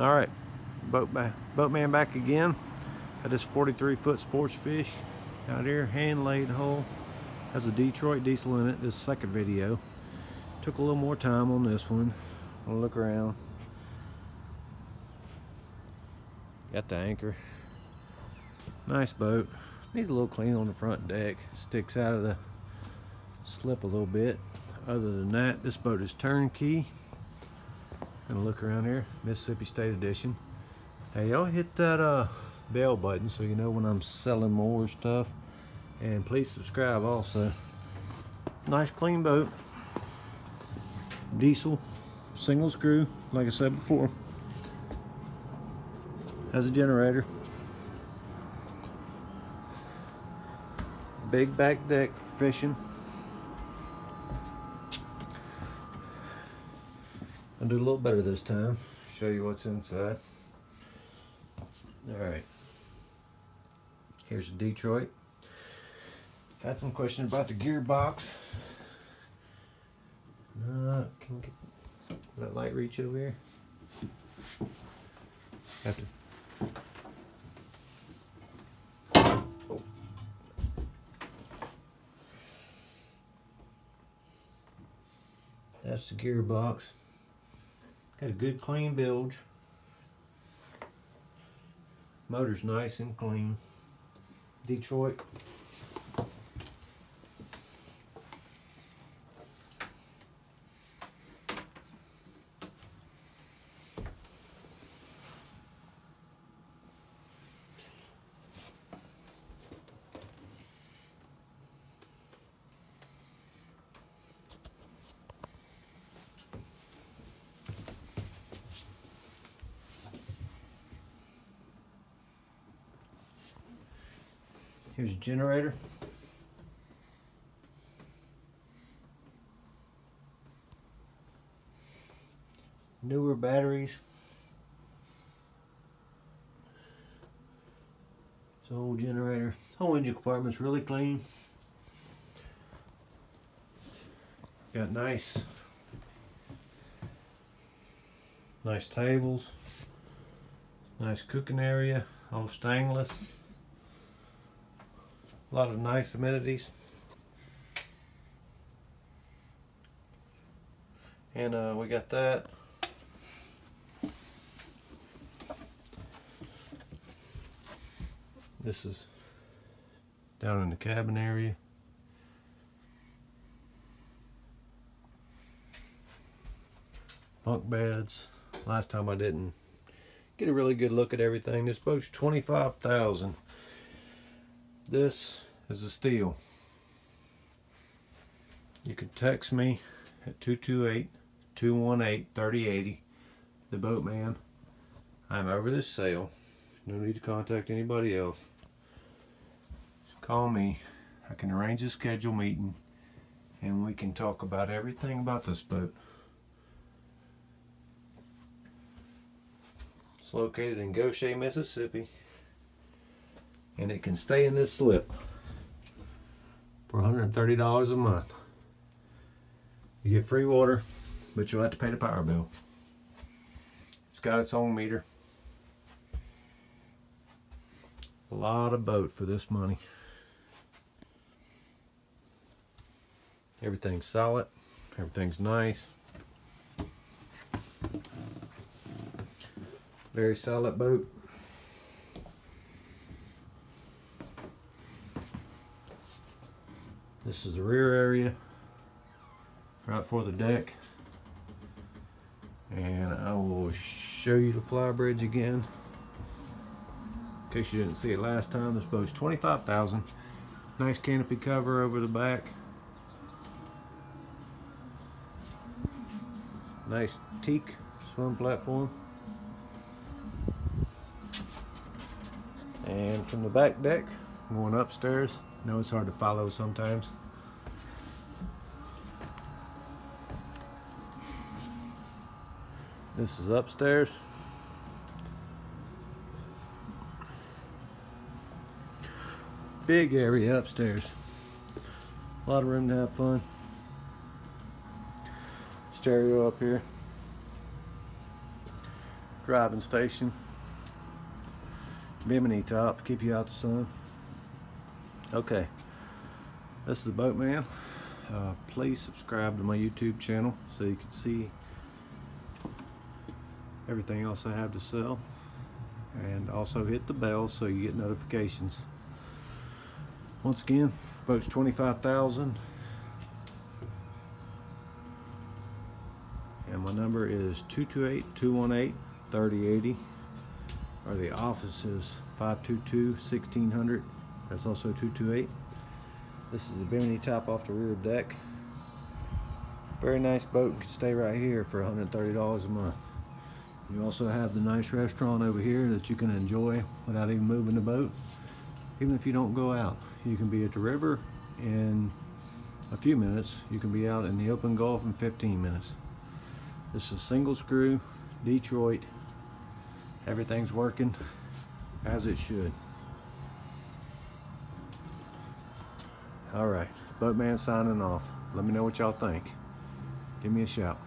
All right, boatman back again. Got this 43-foot sports fish out here, hand laid hull. Has a Detroit diesel in it. This second video. Took a little more time on this one. I'll look around. Got the anchor. Nice boat. Needs a little clean on the front deck. Sticks out of the slip a little bit. Other than that, this boat is turnkey. Gonna look around here. Mississippi State Edition. Hey, y'all hit that bell button so you know when I'm selling more stuff. And please subscribe also. Nice clean boat. Diesel, single screw, like I said before. Has a generator. Big back deck for fishing. I'll do a little better this time. Show you what's inside. Alright. Here's a Detroit. Had some questions about the gearbox. Can we get that light reach over here? Have to. Oh. That's the gearbox. Got a good clean bilge. Motor's nice and clean. Detroit. Here's a generator. Newer batteries. It's an old generator. The whole engine compartment's really clean. Got nice tables. Nice cooking area, all stainless. A lot of nice amenities. And we got that. This is down in the cabin area. Bunk beds. Last time I didn't get a really good look at everything. This boat's $25,000. This is a steal. You can text me at 228-218-3080. The Boatman. I'm over this sale. No need to contact anybody else. Just call me. I can arrange a schedule meeting and we can talk about everything about this boat. It's located in Goshen, Mississippi. And it can stay in this slip for $130 a month. You get free water, but you'll have to pay the power bill. It's got its own meter. A lot of boat for this money. Everything's solid. Everything's nice. Very solid boat. This is the rear area, right for the deck. And I will show you the fly bridge again. In case you didn't see it last time, this boat's $25,000. Nice canopy cover over the back. Nice teak swim platform. And from the back deck, going upstairs. I know it's hard to follow sometimes. This is upstairs. Big area upstairs. A lot of room to have fun. Stereo up here. driving station. Bimini top, keep you out the sun. Okay, this is the Boatman. Please subscribe to my YouTube channel so you can see everything else I have to sell, and also hit the bell so you get notifications. Once again, boat's $25,000, and my number is 228-218-3080, or the office is 522-1600. That's also 228. This is the Bimini top off the rear deck. Very nice boat. You can stay right here for $130 a month. You also have the nice restaurant over here that you can enjoy without even moving the boat. Even if you don't go out, you can be at the river in a few minutes. You can be out in the open Gulf in 15 minutes. This is a single screw, Detroit. Everything's working as it should. All right, Boatman signing off. Let me know what y'all think. Give me a shout.